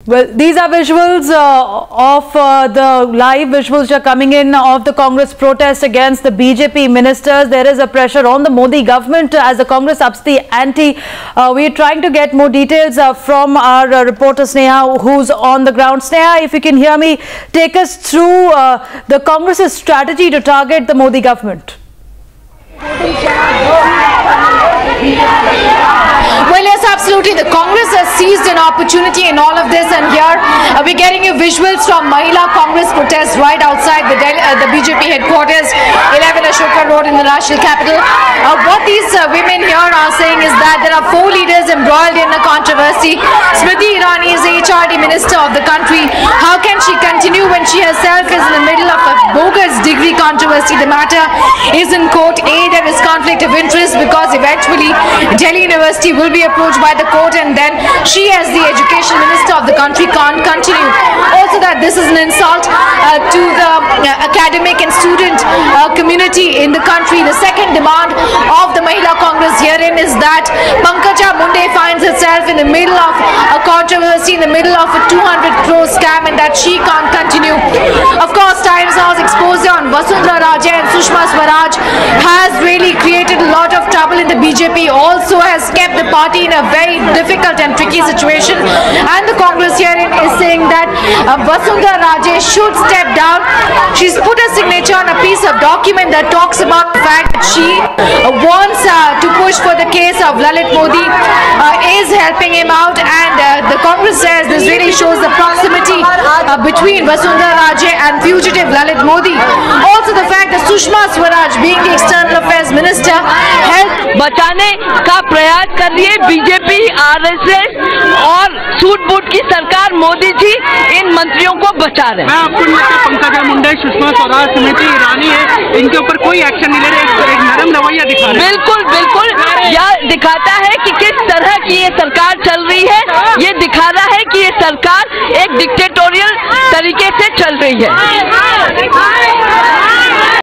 Well, these are visuals of the live visuals which are coming in of the Congress protest against the BJP ministers. There is a pressure on the Modi government as the Congress ups the ante. We are trying to get more details from our reporter Sneha, who's on the ground. Sneha, if you can hear me, take us through the Congress's strategy to target the Modi government. Well, yes, absolutely. The Congress has seized an opportunity in all of this, and here we're getting you visuals from Mahila Congress protests right outside the BJP headquarters, 11 Ashoka Road in the national capital. What these women here are saying is that there are 4 leaders embroiled in a controversy. Smriti Irani is the HRD minister of the country. How can she continue when she herself is in the middle of a bogus degree controversy? The matter is in court. There is conflict of interest because eventually Delhi University will be approached by the court, and then she as the education minister of the country can't continue. Also that this is an insult to the academic and student community in the country. The second demand of the Mahila Congress herein is that Pankaja Munde finds herself in the middle of a controversy, in the middle of a 200 crore scam, and that she can't continue. Of course, Times Now's exposure on Vasundhara Raje and Sushma Swaraj has really created a lot of trouble in the BJP, also has kept the party in a very difficult and tricky situation, and the Congress herein is saying that Vasundhara Raje should step down. She's put a signature on a piece of document that talks about the fact that she wants to push for the case of Lalit Modi, is helping him out, and the Congress says this really shows the proximity between Vasundhara Raje and fugitive Lalit Modi. Also the fact that Sushma Swaraj, being the external affairs minister, बचाने का प्रयास कर रही है BJP, RSS और suit-boot की सरकार। मोदी जी इन मंत्रियों को बचा रहे हैं। मैं आपको पंकजा मुंडे, सुषमा स्वराज, स्मृति ईरानी है, इनके ऊपर कोई एक्शन नहीं ले रहे, एक नरम रवैया दिखा रहे हैं। बिल्कुल यह दिखाता है कि किस तरह की ये सरकार चल रही है। ये दिखा रहा है कि ये सरकार एक डिक्टेटोरियल तरीके से चल रही है।